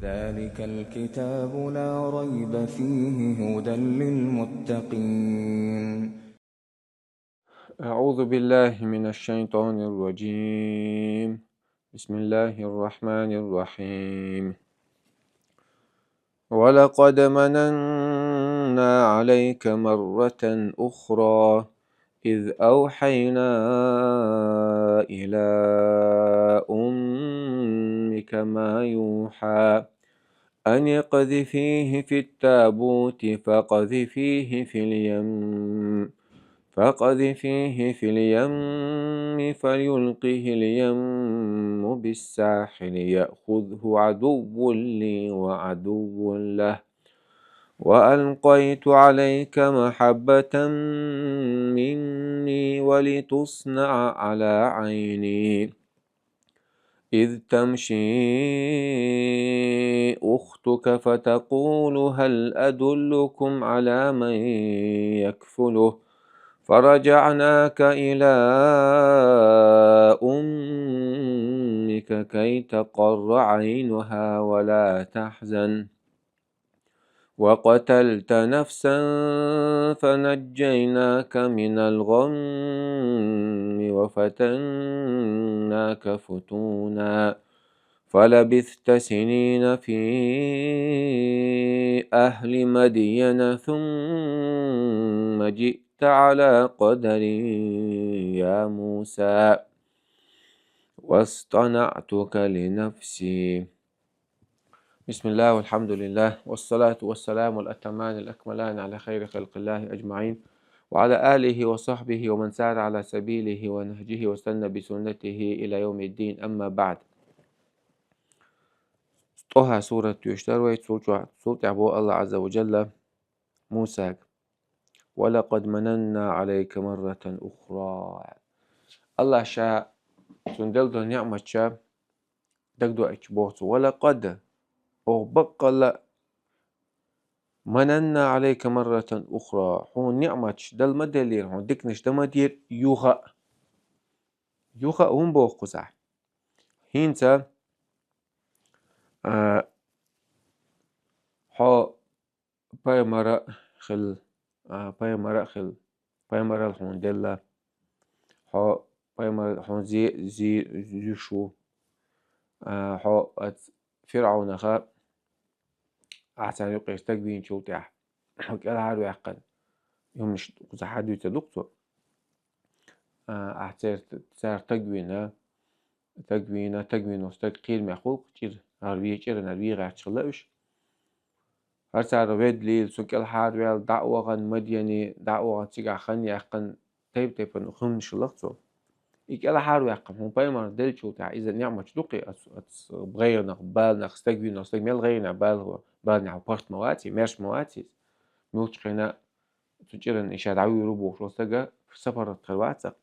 ذلك الكتاب لا ريب فيه هدى للمتقين. أعوذ بالله من الشيطان الرجيم. بسم الله الرحمن الرحيم. ولقد مننا عليك مرة أخرى إذ أوحينا إلى أمك ما يوحى أن اقذفيه في التابوت فقذفيه في اليم فليلقه اليم بالساحل يأخذه عدو لي وعدو له وألقيت عليك محبة مني ولتصنع على عيني إذ تمشي أختك فتقول هل أدلكم على من يكفله فرجعناك إلى أمك كي تقر عينها ولا تحزن وقتلت نفسا فنجيناك من الغم وفتناك فتونا فلبثت سنين في أهل مدين ثم جئت على قدر يا موسى واصطنعتك لنفسي. بسم الله والحمد لله والصلاة والسلام الأتمان الأكملان على خير خلق الله أجمعين وعلى آله وصحبه ومن سار على سبيله ونهجه واستنى بسنته إلى يوم الدين. أما بعد، طه سورة يشتروي سورة عبو الله عز وجل موسى ولقد مننا عليك مرة أخرى. الله شاء تندل دو نعمة شاء دقدو أكبوت ولقد أغبق مننا عليك مرة أخرى. هون نعمة دل مدلير هون دكنش دمدير يوغا هم بوخ قزح هينتا ها باي مرا خل باي مرا خل باي مرا هون دلا ها باي مرا هون زي شو ها فرعون خا أحسن يقيش تكبين شو تاح وكذا هارو يحقن يوم مش قزح هادو يتدقتو أحسن سار تكوين وستقيل مخوق كتير هربيه كتير نربيه غير تشلوش هر سار ويد ليل سكال حار ويل دعوة غن مديني دعوة تيجا خن يقن تيب نخم شلقتو إكال حار ويقم هم بايمر دلشو تاع إذا نعمة تلقي بغير نقبال نستقبل نستقبل غير نقبال هو بال نعو بارت مواتي ميرش مواتي نوتش خينا تجيرن إشاد عوي ربو شو استجا في سفر الخلواتك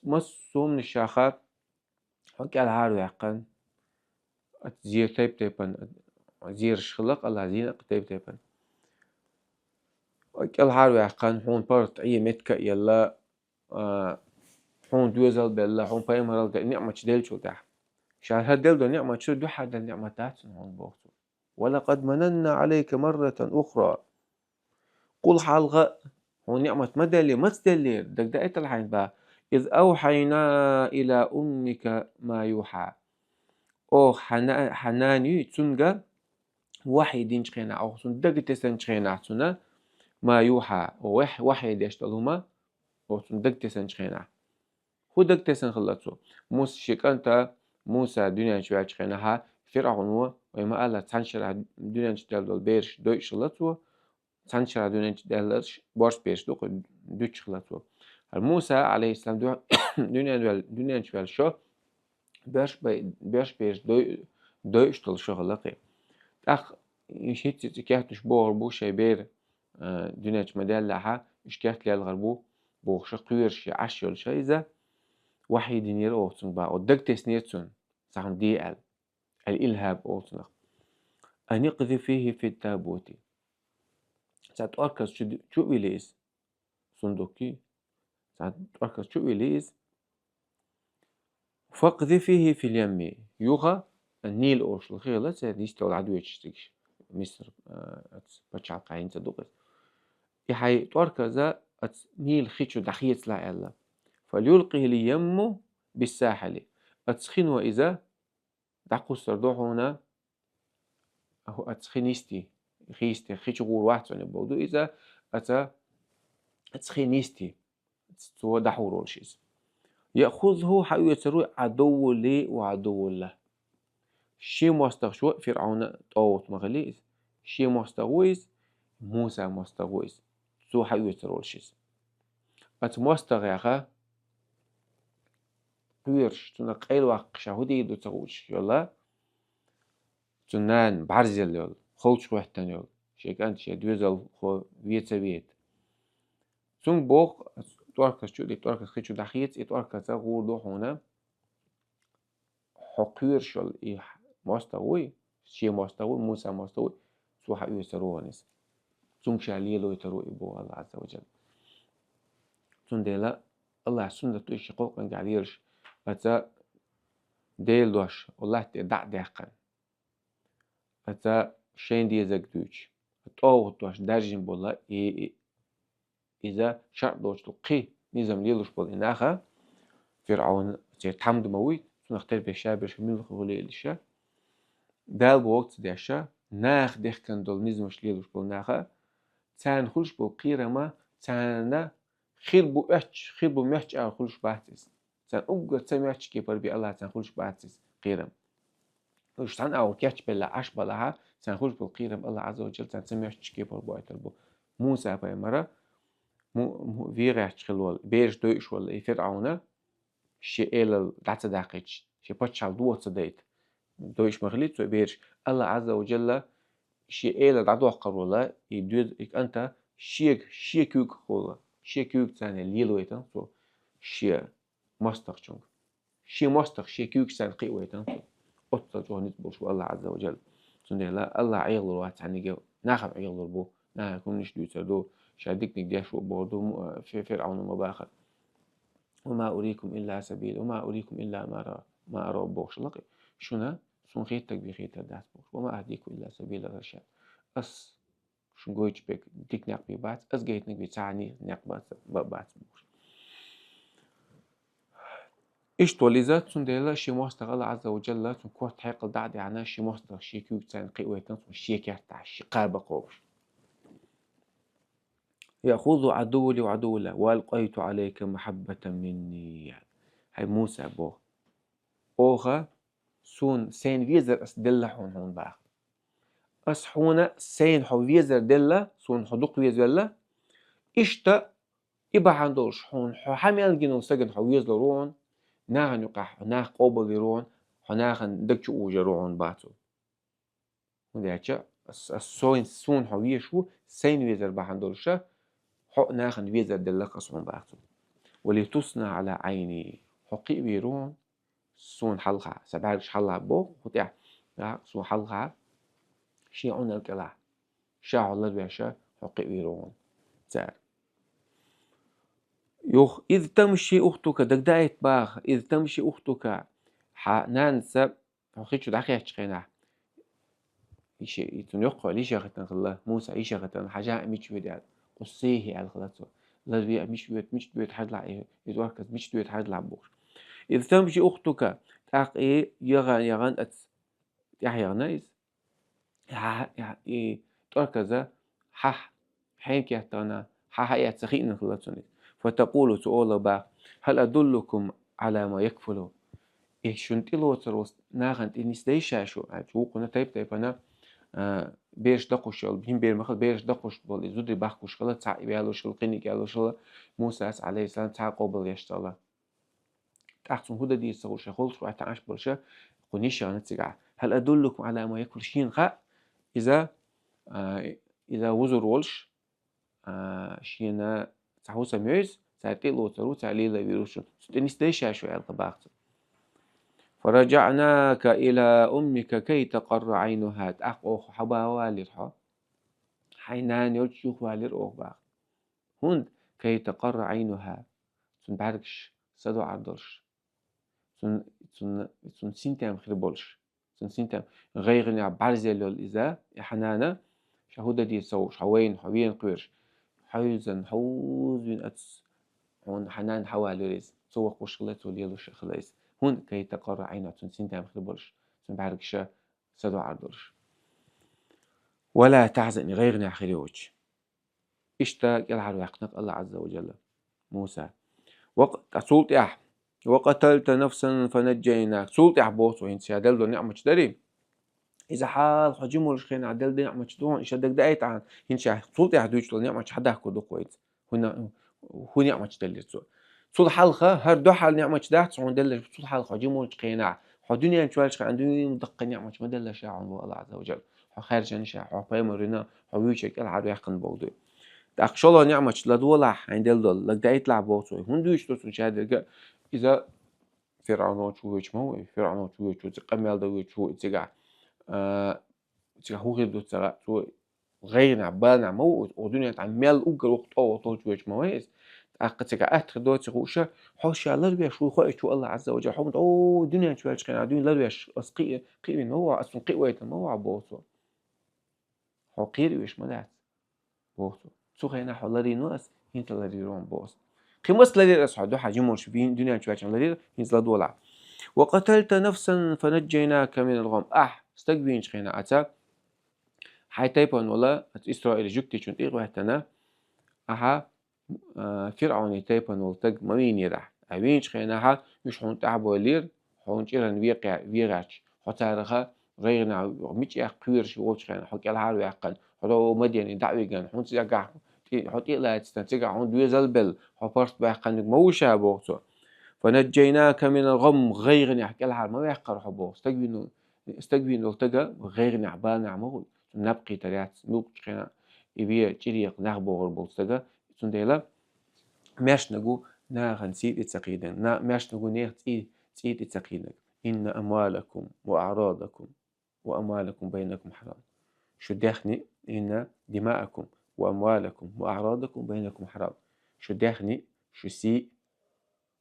مصوم الشاخات حكي على هارو يقن زير تيبن زير شخلق الله زينق تيبن حكي على هارو يقن هون بارت أي متك يلا هون دوزل بلا هون بايمرال ده نعمة ديل شو تاع شان هدل ده نعمة شو دو حد النعمة تاعتن هون بوقتو ولقد مننا عليك مرة أخرى قل حلغة هون نعمة مدلي مستدلير دقدقت الحين بقى إذ أوحينا إلى أمك ما يوحى أو حناني تسنجا وحي دين شخينا أو سن دقت سن شخينا سنة ما يوحى وحي ديشتلهما أو سن دقت سن شخينا هو دقت سن خلصو موسى شكانتا موسى دنيا شوية شخيناها فرعون هو وما قال تنشر دنيا شتل بيرش دوي شلتو تنشر دنيا شتلش بارش بيرش دوش خلصو موسى عليه السلام دنيا شوية شو بيرش دوي شتل شغلقي أخ يشيت تكيهتش بو شي بير دنيا مدال لها إشكيهت لي الغربو بو شقيرش عشيول شيزة وحي دينير أوتن با ودقت سنيتون سان دي الإلهاب أوتن أن يقذف فيه في التابوت ساعت أركز شو إليس صندوقي ساعت أركز شو إليس فقذف فيه في اليم يوغا النيل أوش الخيلة سيديست العدو يشتكش مصر بتشعل قاين تدوقت يحي تورك ذا نيل خيتشو دخيت لا إلا فليلقيه ليمه بالساحل أتسخين وإذا دقو سردوح هنا أهو أتسخينيستي خيستي خيتشو غور واحد سنة بودو إذا أتسخينيستي تو دحور والشيز يأخذه حيو يتروي عدو لي وعدو له شي مستغشو فرعون طاوت مغليز شي مستغويز موسى مستغويز تو حيو يترول شيز أت مستغيغا قيرش تنا قيل واق شهودي دو تغوش يلا تنان بعرزل يلا خلش وحتن يلا شيكانت شي دوزل خو ويتا ويت تون بوخ توركس شو دي توركس خيتشو دخيت توركس غور دو هنا حقيرش إيه مستغوي شي مستغوي موسى مستغوي تو حيو يتروانيس تون شاليلو يترو إبو الله عز وجل تون ديلا الله سنة توشي قوقن قاعديرش أتا ديل دوش والله تدع دهقن أتا شين دي زقدوش أتوه دوش درجن بولا إذا شرط دوش تلقي نظام ليلوش بول إناخا فرعون تحمد مويت نختار بشابرش من الخولي الشا دال بوقت داشا ناخ دهقن دول نظامش ليلوش بول ناخا تان خلش بول قيرما تانا خير بو محش خلش باتس تان أوجر تمحش كيبر بي الله تان خلش باتس قيرم وش تان أو كيتش بلا عش بلاها تان خلش بول قيرم الله عز وجل تان تمحش كيبر بو أتربو موسى باي مرة مو فيغش خلول بيرش دويش ولا فرعون شي إلى دعت داقيتش شي باتشال دوت صديت دويش مغليت سو بيرش الله عز وجل شي إلى دعت وقر ولا يدود أنت شي كوك خولا شي كوك تاني ليلويتن سو شي مستخشون شي مستخ شي كوك تاني قيويتن سو أطلع جوه نتبوش الله عز وجل سنة لا الله عيغل روات عني جو ناخم عيغل بو نا يكون نش دو شادك نقديش وبرضو في فرعون مباخر وما أريكم إلا سبيل وما أريكم إلا ما أرى بوش لقي شنا سون خيتك بخيت داس بوش وما أهديكم إلا سبيل الرشاد أس شون جويتش بك ديك ناق بيبات أس جيت نك بتعني ناق بات بوش إيش توليزات سون ديلا شي مستغ الله عز وجل سون كوت حيقل دعدي عنا شي مستغ شي كيوك تان قيويتن سون شي كيرتع شي قابة قوش يأخذ عدو لي وعدو له وألقيت عليك محبة مني هاي موسى بو أوغا سون سين فيزر أس دلة هون باخ أس حونا سين حو فيزر دلة سون حدوق فيزر دلة إشتا إبا عندوش حون حو حميل جنو سجن حو فيزر رون ناغن يقح ناغ قوبل يرون حو ناغن دكتو أوجا رون باتو ودياتشا سون حو فيشو سين فيزر بحندوشا حق ناخن فيزا دلق أصون باختو ولتصنع على عيني حقي بيرون سون حلقة سبعرش حلقة بو خطيع سون حلقة شي عنا الكلا شاع الله بيشا حقي بيرون تار إذ تمشي أختك دقدايت باغ إذ تمشي أختك نانسب حقيقة داخل يحتقينا إيش يتنقل ليش يغتن الله موسى إيش يغتن حاجة ميتش وديال قصيه على الخلاص لا بي مش بيت حد لا يتوكل مش بيت حد لعبوش إذا تمشي أختك تاق إيه يغان أت يحيى نايس يا إيه تركز حح حين كيهتنا حح يتسخين خلاصني فتقول تقول با هل أدلكم على ما يكفلوا إيه شنتيلو تروس ناغنت إني ستيشا شو قلنا تايب أنا بيش دقوش بهم بير مخل بيش دقوش بول يزودي بحكوش خلا تاع يالوش القيني يالوش موسى عليه السلام تاع قبل يشتغل تحسن هدا دي سوش خلص وقت عاش برشا قنيش نتسجع هل أدلكم على ما يأكل شين خاء إذا إذا وزر ولش شينا تحوس ميز تعطيلو ترو تعليل بيروش ستني ستيشا شو القباقت فرجعناك إلى أمك كي تقر عينها تأخ حبا والرها حينان يلشوخ والر باق هند كي تقر عينها سن بعركش صدو عردرش سن سنتام خير بولش تنسينتا غيرنا بعرزل إذا حنانا شهودة دي سوش حوين قيرش حوزن حوزن أتس هون حنان حواليز سوق وشغلت وليلو شغليز هون كي تقرأ عينات تنسينتا مخلبرش تنبعرقش سدو عردرش ولا تحزن غيرنا خليوج اشتاق يلعب يقنق الله عز وجل موسى سولت وقتلت نفسا فنجيناك سولت بوس وين سيادل دو نعمة دري إذا حال حجمه الشخين عدل دي نعمة دون إيش دك دايت عن هنشا سولت دويش لو نعمة حدا كودو كويت هنا هو نعمة دل سول حلقة هر دو حال نعمة ده تسعون دل سول حلقة حجمه الشخين حدنيا شوالش عندي مدق نعمة مدل شاع الله عز وجل خارج نشاع حبايمرنا حويشك العب يقن بودو أقشلا نعمة لدولا عندل دول لك دايت لعب بوصوي هندوش توصل شهادة إذا فرعون شويش مو فرعون شويش قمل دوي شو تجع تجع هو غير دوت تجع شو غير نعبال مو ودنيا تعمل أوجر وقت أو طول شويش مويس تجع أتر دوت شوشة حوش الله بيش شو خايف شو الله عز وجل حمد أو دنيا شويش كان عدوين الله بيش أسقي قيم هو أصلا قوة ما هو بوصو هو قير ويش مدات بوصو سو خينا حولاري ناس هنت لاري رون بوس خمس لاري أصحى دو حاجة مش بين دنيا شويش لاري هنت لدولا وقتلت نفسا فنجيناك من الغم استقبين شخينا أتا حي تايبون ولا إسرائيل جوكتي شون إغوهتنا فرعون تايبون والتق مين يرح أبين شخينا مش هون تعبوا لير هون شيران ويقعش حتارها غيرنا مش يقير شو شخينا حكي الحال ويقن هذا مدين دعوي جن هون تجع حتى لا تستنتج هون دوزل بل حفرت بيقن موشة بوقته فنجيناك من الغم غير يحكي الحال ما يحقر حبه استقبين التقى غير نعبال نعمه نبقي تريات نوق شخينا يبيه تريق نغبو غربو استقى سنديلا ماش نقول نسيت التقييدا ماش نقول نسيت التقييدا إن أموالكم وأموالكم بينكم حرام شو داخني إن دماءكم وأموالكم وأعراضكم بينكم حرام شو داخني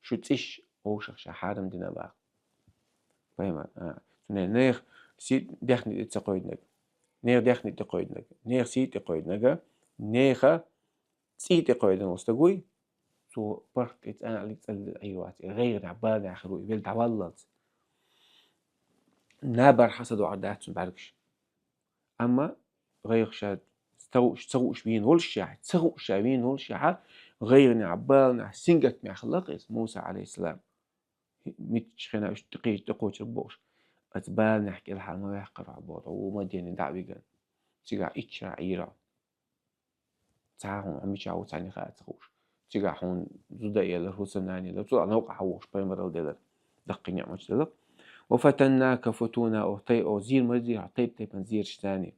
شو تيش أو شخص حرام دينا بقى فاهم نير سي داخني تقيدنك نير داخني تقيدنك نير سي تقيدنك نير سي تقيدن واستقوي سو بركت أنا عليك أيوات غير عباد آخر يبيل تعولت نابر حسد وعدات بعرفش أما غير شاد تسوش بين والشاع تسوش بين والشاع غير نعبال سنجت مع خلق موسى عليه السلام متشخنا اشتقيت تقوش ربوش أتبال نحكي الحال ما يحقر عبود ومدين دعوي قال تيجا إتشا عيرا تعاهم عمي شاو تاني خاات تخوش تيجا حون زودا يلا حسناني لو تطلع نوقع حوش بيمرة ودلر دقي نعمة دلر وفتناك فتونا أو زير مزي عطيب تيبن زير شتاني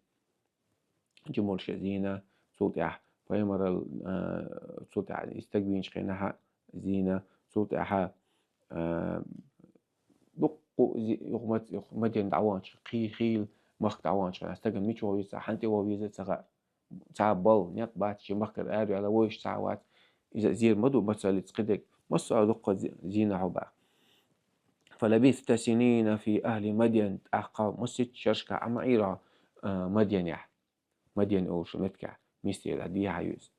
جمول شزينة صوت بيمرة صوت يستقبين شخينها زينة صوت دقو يغمدين دعوانش خيل مخ دعوانش استقن ميش ويسا حنتي ويزا تغا تعبال نيت بات شي مخر آري على ويش ساعات إذا زير مدو مسألة تقدك مسألة دقة زينة عبا فلبثت سنين في أهل مدين أحقا مسجد شرشكا عمائرة مدين مدين أو شمتكا ميستير دي هايوز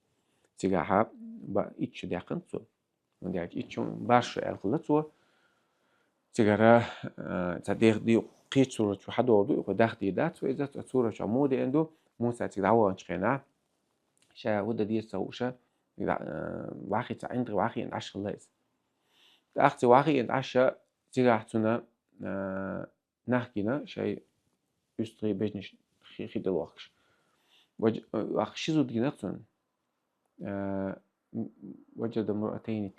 تيجاها با إتش دي قنصو مدين إتش باش الخلطو تيجارا تدير دي قيت صورة حد وضوء وداخل دي دات وإذا صورة عمودي عنده موسى تدعوه انشخنا شا ودا دي سوشا واخي عند واخي عند 10 لايس أختي واخي عند 10 تيجاحتنا نحكينا شيء يستري بيجنش خيد الوقش وأخشيزو ديناتون وجد امرأتين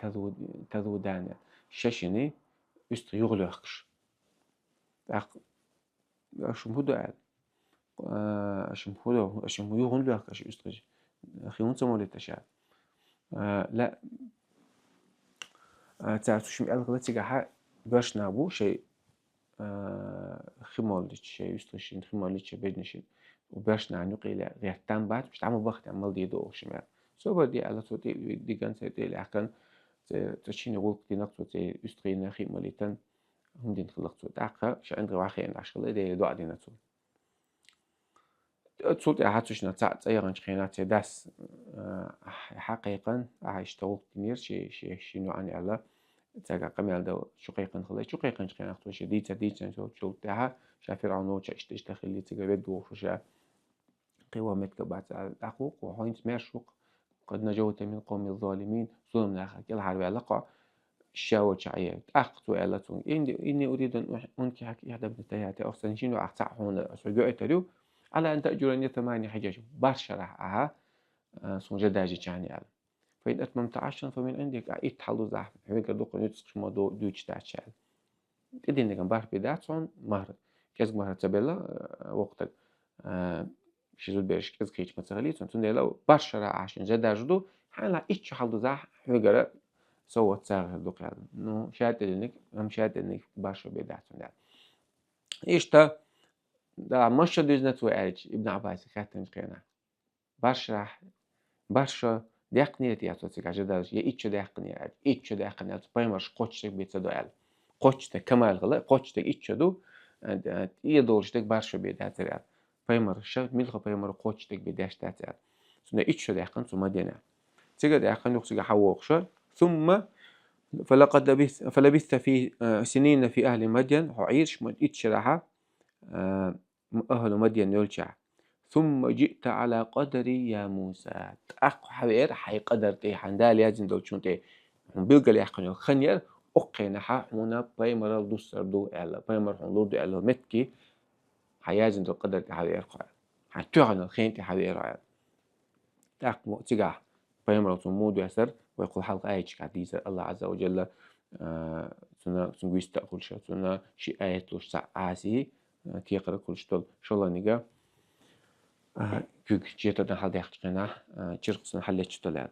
تذودان شاشني يستري يغلقش أشم هدو قال أشم يغلق أش يستري أخي ونسى مولد تشعر لا تعرف شو مقال غلطي جاها باش نابو شيء خمالش شيء يستري خمالش بيجنش وباش نعنو قيل غيرتان بعد مش تعمل بخت عمل دي دو شمال سو بدي على صوتي دي كان سيتي لكن تشين يقول كتير نقطة يستري نخي مالتن هم دين خلق تو دقة شان غوا خين عشان ده دو عدينا تو تصوت هاتوش نتاع أيران خينات داس حقيقة عايشتغل كتير شي نوع عن الله تاع قميل دو شقيقا خلي شقيقا خينا خطوش ديتا شو تاعها شافر عنو تشتغل اللي تجرب دو وشا قوة متكبات الحقوق وهاينت ماشوق قد نجوت من قوم الظالمين ظلم ناخر كل حرب علاقة الشاوة شعية أخذوا إلتون إني أريد أن أنكحك إحدى ابنتياتي أحسن شنو أقطع هنا أسوأ تلو على أن تأجرني 8 حجج برشرح سون جداجي يعني على فإن أتممت 10 فمن عندك أيت حلو زحف هيك دوق نتسخ ما دوتش تاعشال إدين نجم بار بداتون مهر كز مهر تبلا وقتك شيزول بيرش كز كيش متغليتون تندلو برشرح عشان جداجدو حالا إيش حلو زحف هيك سوى تساغر دوق يعني نو شاد إنك هم شاد إنك برشا بداتون يعني إيش تا دا مش دوزنت وعج ابن عباس خاتم قينا برشا دقنية ياتوتك عجداش يا إيش دقنية عج إيش دقنية بايمرش قوتشتك بيتصدو قوتشتك كمال غلا قوتشتك إيش دو يدولشتك برشا بيداتر يعني بايمرش ملخ بايمر قوتشتك بيداش تاتر سنة إيش دقن ثم دينا تيجا دقن يقصي حوقشة ثم فلبثت في سنين في أهل مدين عيش من إيش راحة أهل مدين يرجع ثم جئت على قدري يا موسى أخ حوير حي قدر تي حندال يازن دول شون تي هم بيلقى لي أخنيو خنير أقينا حا هنا بايمر دوسر دو إلا بايمر هنلور دو إلا متكي حيازن دول قدر تي حوير قال حتوعنا الخين تي حوير قال تاق تيجا بايمر تمود يسر ويقول حلقة آية حديث الله عز وجل سنة سنقيس تأكل شيء سنة شيء آية لوش سعاسي تيقرأ كل شتول شو الله نجا كيك جيتا ده حال يحكينا جرقصنا حل شتول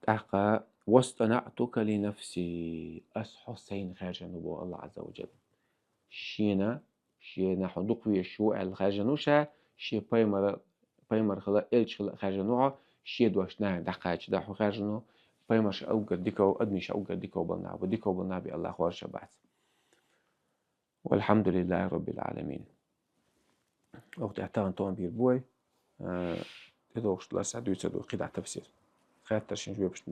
تاق واصطنعتك لنفسي أس حسين خارج نبو الله عز وجل شينا حدوق ويا شو الخارج نوشا شي بايمر خلا إلش خلا خارج نوعه شي دوش نه دقاش ده خارج نو بايمرش أوجد ديكو أدميش أوجد ديكو بالنا بي الله خوارش بعث والحمد لله رب العالمين وقت اعتان طوان بير بوي تدوش لا سعدو يتدو قيد على التفسير خير ترشين جوي باش